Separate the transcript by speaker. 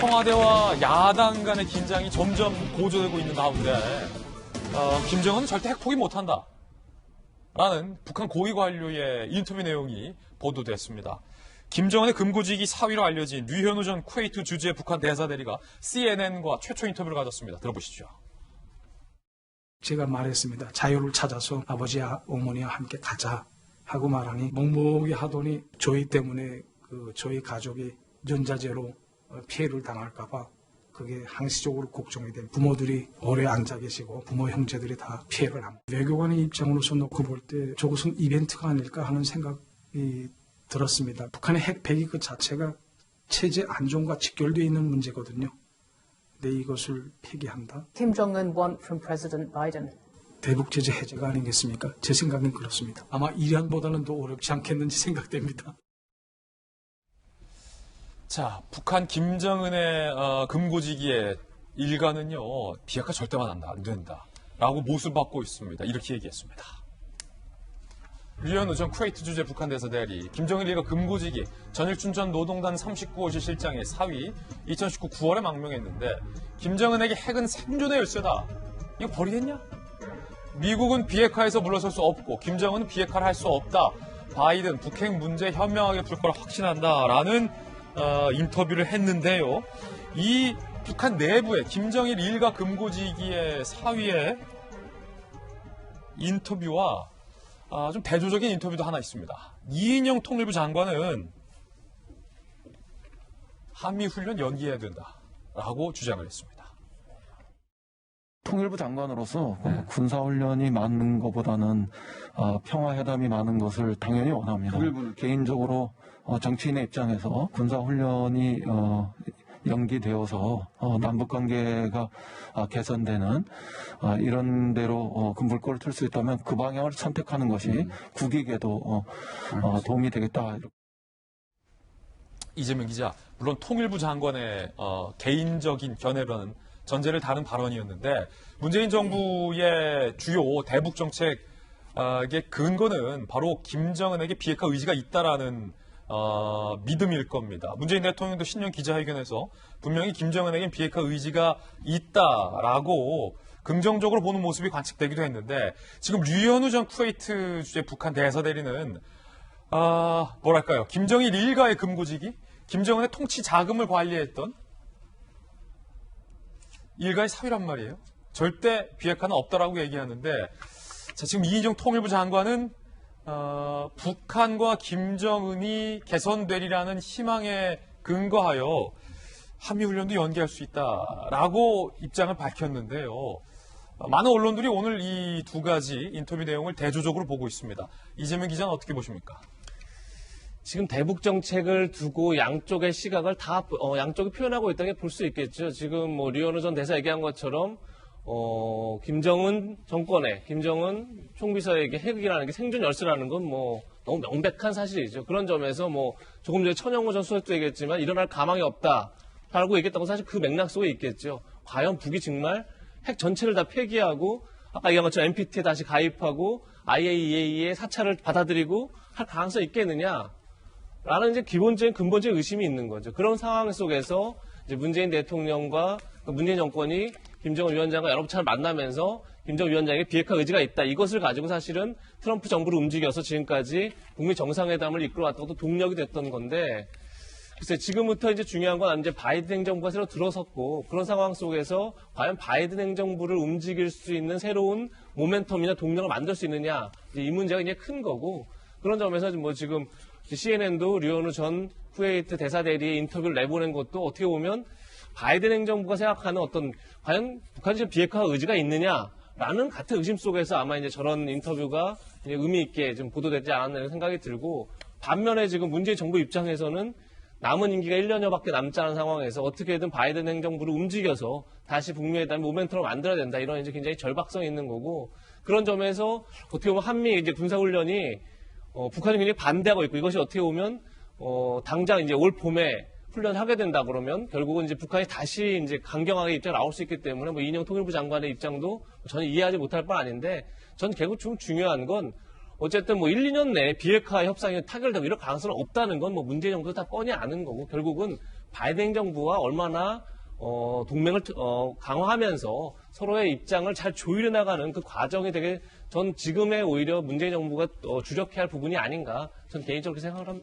Speaker 1: 청와대와 야당 간의 긴장이 점점 고조되고 있는 가운데 김정은은 절대 핵 포기 못한다 라는 북한 고위 관료의 인터뷰 내용이 보도됐습니다. 김정은의 금고지기 사위로 알려진 류현우 전 쿠웨이트 주재 북한 대사대리가 CNN과 최초 인터뷰를 가졌습니다. 들어보시죠.
Speaker 2: 제가 말했습니다. 자유를 찾아서 아버지와 어머니와 함께 가자 하고 말하니 멍멍이 하더니 저희 때문에 저희 가족이 연자제로 피해를 당할까봐 그게 항시적으로 걱정이 된 부모들이 오래 앉아 계시고 부모 형제들이 다 피해를 합니다. 외교관의 입장으로서 놓고 볼 때 저것은 이벤트가 아닐까 하는 생각이 들었습니다. 북한의 핵 배기 그 자체가 체제 안정과 직결되어 있는 문제거든요. 근데 이것을 폐기한다.
Speaker 3: Kim Jong-un want from President Biden?
Speaker 2: 대북 제재 해제가 아니겠습니까? 제 생각은 그렇습니다. 아마 이란보다는 더 어렵지 않겠는지 생각됩니다.
Speaker 1: 자, 북한 김정은의 금고지기의 일가는요, 비핵화 절대만 안 된다 라고 못을 받고 있습니다. 이렇게 얘기했습니다. 류현우 전 쿠웨이트 주재 북한 대사대리, 김정일 일가 금고지기, 전일춘 전 노동단 39호실 실장의 사위, 2019 9월에 망명했는데 김정은에게 핵은 생존의 열쇠다. 이거 버리겠냐? 미국은 비핵화에서 물러설 수 없고 김정은은 비핵화를 할 수 없다. 바이든 북핵 문제 현명하게 풀 거라 확신한다라는 인터뷰를 했는데요. 이 북한 내부의 김정일 일가 금고지기의 사위의 인터뷰와 좀 대조적인 인터뷰도 하나 있습니다. 이인영 통일부 장관은 한미훈련 연기해야 된다라고 주장을 했습니다.
Speaker 4: 통일부 장관으로서 군사훈련이 많은 것보다는 평화회담이 많은 것을 당연히 원합니다. 개인적으로 정치인의 입장에서 군사훈련이 연기되어서 남북관계가 개선되는 이런 대로 그 물꼬를 틀 수 있다면 그 방향을 선택하는 것이 국익에도 도움이 되겠다.
Speaker 1: 이재명 기자, 물론 통일부 장관의 개인적인 견해로는 전제를 다른 발언이었는데 문재인 정부의 주요 대북 정책의 근거는 바로 김정은에게 비핵화 의지가 있다라는 믿음일 겁니다. 문재인 대통령도 신년 기자회견에서 분명히 김정은에겐 비핵화 의지가 있다라고 긍정적으로 보는 모습이 관측되기도 했는데 지금 류현우 전 쿠웨이트 주재 북한 대사대리는 뭐랄까요? 김정일 일가의 금고지기, 김정은의 통치 자금을 관리했던 일가의 사위란 말이에요. 절대 비핵화는 없다라고 얘기하는데 자, 지금 이인영 통일부 장관은 북한과 김정은이 개선되리라는 희망에 근거하여 한미훈련도 연기할 수 있다라고 입장을 밝혔는데요. 많은 언론들이 오늘 이 두 가지 인터뷰 내용을 대조적으로 보고 있습니다. 이재명 기자는 어떻게 보십니까?
Speaker 5: 지금 대북 정책을 두고 양쪽의 시각을 다 양쪽이 표현하고 있다는 게 볼 수 있겠죠. 지금 류현우 전 대사 얘기한 것처럼 김정은 정권에 김정은 총비서에게 핵이라는 게 생존 열쇠라는 건 너무 명백한 사실이죠. 그런 점에서 조금 전에 천영호 전 수석도 얘기했지만 일어날 가망이 없다라고 얘기했던 건 사실 그 맥락 속에 있겠죠. 과연 북이 정말 핵 전체를 다 폐기하고 아까 얘기한 것처럼 NPT에 다시 가입하고 IAEA의 사찰을 받아들이고 할 가능성이 있겠느냐? 라는 이제 기본적인 근본적인 의심이 있는 거죠. 그런 상황 속에서 이제 문재인 대통령과 문재인 정권이 김정은 위원장과 여러 차례 만나면서 김정은 위원장에게 비핵화 의지가 있다. 이것을 가지고 사실은 트럼프 정부를 움직여서 지금까지 북미 정상회담을 이끌어왔다고 동력이 됐던 건데 글쎄 지금부터 이제 중요한 건 이제 바이든 행정부가 새로 들어섰고 그런 상황 속에서 과연 바이든 행정부를 움직일 수 있는 새로운 모멘텀이나 동력을 만들 수 있느냐 이 문제가 굉장히 큰 거고 그런 점에서 지금 CNN도 류현우 전 쿠웨이트 대사대리의 인터뷰를 내보낸 것도 어떻게 보면 바이든 행정부가 생각하는 과연 북한이 지금 비핵화 의지가 있느냐라는 같은 의심 속에서 아마 이제 저런 인터뷰가 이제 의미 있게 좀 보도되지 않았나 생각이 들고 반면에 지금 문재인 정부 입장에서는 남은 임기가 1년여밖에 남지 않은 상황에서 어떻게든 바이든 행정부를 움직여서 다시 북미회담 모멘텀을 만들어야 된다 이런 이제 굉장히 절박성이 있는 거고 그런 점에서 어떻게 보면 한미 이제 군사훈련이 북한이 굉장히 반대하고 있고 이것이 어떻게 보면 당장 이제 올 봄에 훈련하게 된다 그러면 결국은 이제 북한이 다시 이제 강경하게 입장을 나올 수 있기 때문에 이인영 통일부 장관의 입장도 전혀 이해하지 못할 바 아닌데 전 결국 좀 중요한 건 어쨌든 1, 2년 내에 비핵화 협상이 타결되고 이럴 가능성은 없다는 건 문재인 정부도 다 뻔히 아는 거고 결국은 바이든 정부와 얼마나 동맹을 강화하면서 서로의 입장을 잘 조율해 나가는 그 과정이 되게 전 지금의 오히려 문재인 정부가 주력해야 할 부분이 아닌가 전 개인적으로 생각을 하고